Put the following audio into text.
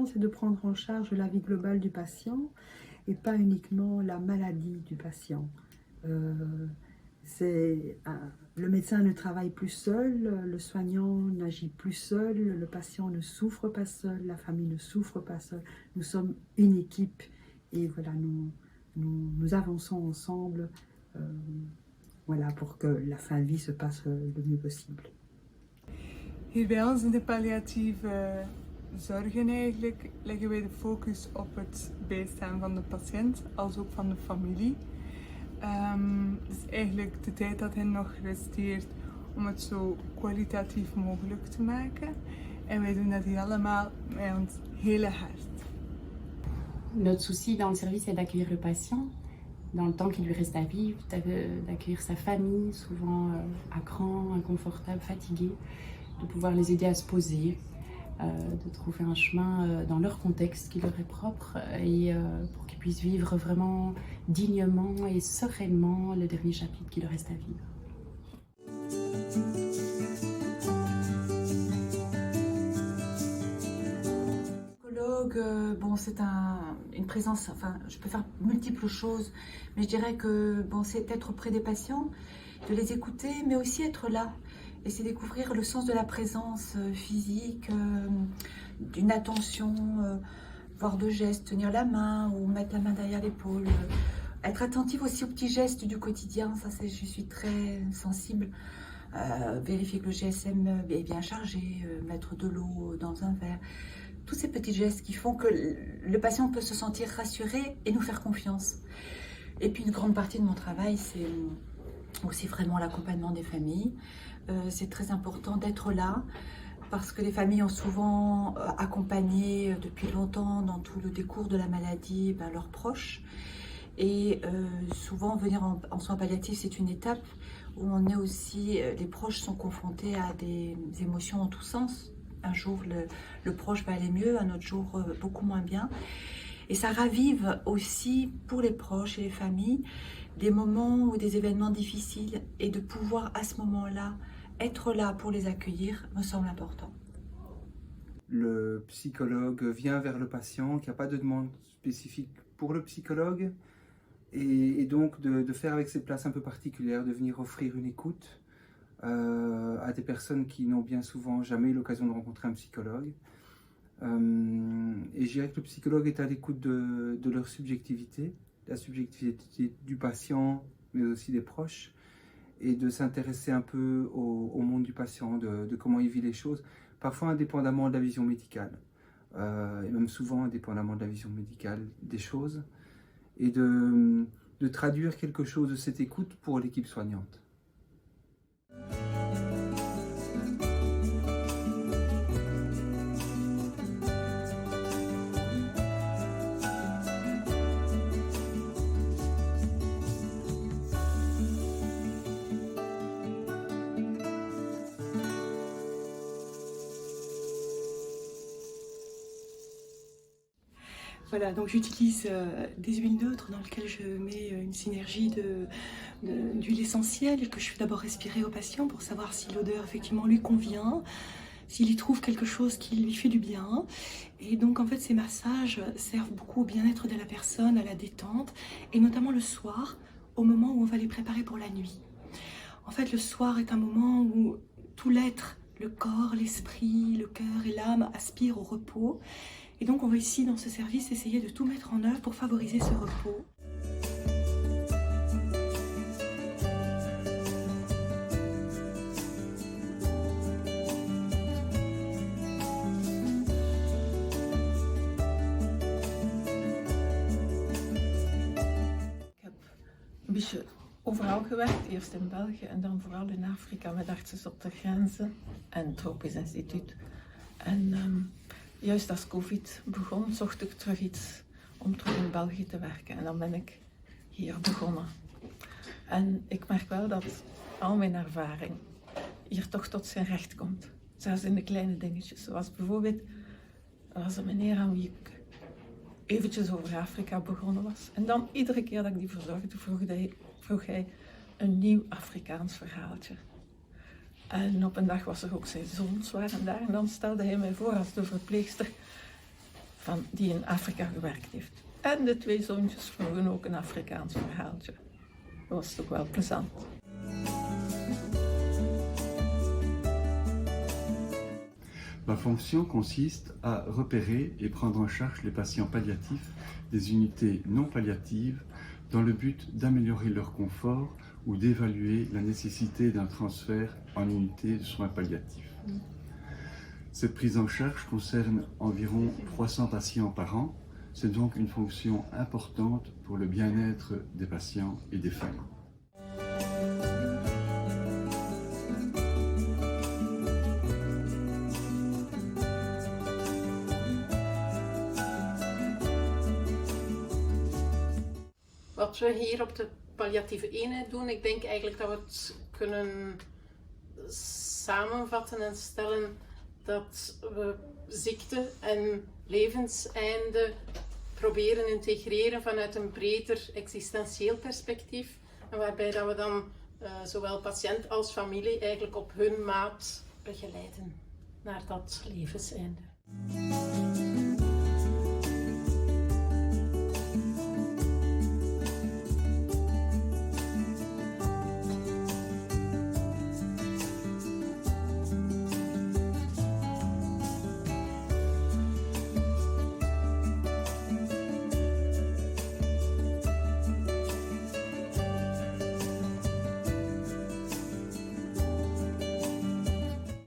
important, c'est de prendre en charge la vie globale du patient et pas uniquement la maladie du patient. Le médecin ne travaille plus seul, le soignant n'agit plus seul, le patient ne souffre pas seul, la famille ne souffre pas seule. Nous sommes une équipe et voilà, nous avançons ensemble voilà, pour que la fin de vie se passe le mieux possible. Hier bij ons in de palliatieve zorgen eigenlijk leggen wij de focus op het bijstaan van de patiënt als ook van de familie. Dus eigenlijk de tijd dat hen nog resteert om het zo kwalitatief mogelijk te maken. En wij doen dat hier allemaal met ons hele hart. Notre souci dans le service est d'accueillir le patient dans le temps qu'il lui reste à vivre, d'accueillir sa famille, souvent à cran, inconfortable, fatiguée, de pouvoir les aider à se poser, de trouver un chemin dans leur contexte qui leur est propre et pour qu'ils puissent vivre vraiment dignement et sereinement le dernier chapitre qui leur reste à vivre. Bon, c'est une présence, enfin, je peux faire multiples choses, mais je dirais que bon, c'est être auprès des patients, de les écouter, mais aussi être là. Et c'est découvrir le sens de la présence physique, d'une attention, voire de gestes, tenir la main ou mettre la main derrière l'épaule. Être attentive aussi aux petits gestes du quotidien, ça je suis très sensible. Vérifier que le GSM est bien chargé, mettre de l'eau dans un verre. Tous ces petits gestes qui font que le patient peut se sentir rassuré et nous faire confiance. Et puis une grande partie de mon travail, c'est aussi vraiment l'accompagnement des familles. C'est très important d'être là parce que les familles ont souvent accompagné depuis longtemps dans tout le décours de la maladie leurs proches. Et souvent venir en soins palliatifs, c'est une étape où on est aussi, les proches sont confrontés à des émotions en tous sens. Un jour, le proche va aller mieux, un autre jour, beaucoup moins bien. Et ça ravive aussi pour les proches et les familles des moments ou des événements difficiles. Et de pouvoir à ce moment-là, être là pour les accueillir, me semble important. Le psychologue vient vers le patient, qu'il n'y a pas de demande spécifique pour le psychologue. Et donc de faire avec ces places un peu particulières, de venir offrir une écoute à des personnes qui n'ont bien souvent jamais eu l'occasion de rencontrer un psychologue. Et je dirais que le psychologue est à l'écoute de leur subjectivité, la subjectivité du patient, mais aussi des proches, et de s'intéresser un peu au monde du patient, de comment il vit les choses, parfois indépendamment de la vision médicale, et même souvent indépendamment de la vision médicale des choses, et de traduire quelque chose de cette écoute pour l'équipe soignante. Voilà, donc j'utilise des huiles neutres dans lesquelles je mets une synergie d'huile essentielle que je fais d'abord respirer au patient pour savoir si l'odeur effectivement lui convient, s'il y trouve quelque chose qui lui fait du bien. Et donc en fait ces massages servent beaucoup au bien-être de la personne, à la détente, et notamment le soir, au moment où on va les préparer pour la nuit. En fait le soir est un moment où tout l'être, le corps, l'esprit, le cœur et l'âme aspirent au repos. Et donc on va ici dans ce service essayer de tout mettre en œuvre pour favoriser ce repos. Ik heb een beetje overal gewerkt, eerst in België en dan vooral in Afrika met Artsen op de Grenzen en het Tropisch Instituut. En juist als COVID begon, zocht ik terug iets om terug in België te werken. En dan ben ik hier begonnen. En ik merk wel dat al mijn ervaring hier toch tot zijn recht komt. Zelfs in de kleine dingetjes. Zoals bijvoorbeeld, er was een meneer aan wie ik eventjes over Afrika begonnen was. En dan iedere keer dat ik die verzorgde, vroeg hij een nieuw Afrikaans verhaaltje. En op een dag was er ook zijn zoons waren daar en dan stelde hij mij voor als de verpleegster die in Afrika gewerkt heeft. En de 2 zoontjes vroegen ook een Afrikaans verhaaltje. Dat was toch wel plezant. Ma fonction consiste à repérer et prendre en charge les patients palliatifs des unités non palliatives dans le but d'améliorer leur confort ou d'évaluer la nécessité d'un transfert en unité de soins palliatifs. Cette prise en charge concerne environ 300 patients par an. C'est donc une fonction importante pour le bien-être des patients et des familles. Wat we hier op de palliatieve eenheid doen, ik denk eigenlijk dat we het kunnen samenvatten en stellen dat we ziekte en levenseinde proberen integreren vanuit een breder existentieel perspectief. En waarbij dat we dan zowel patiënt als familie eigenlijk op hun maat begeleiden naar dat levenseinde.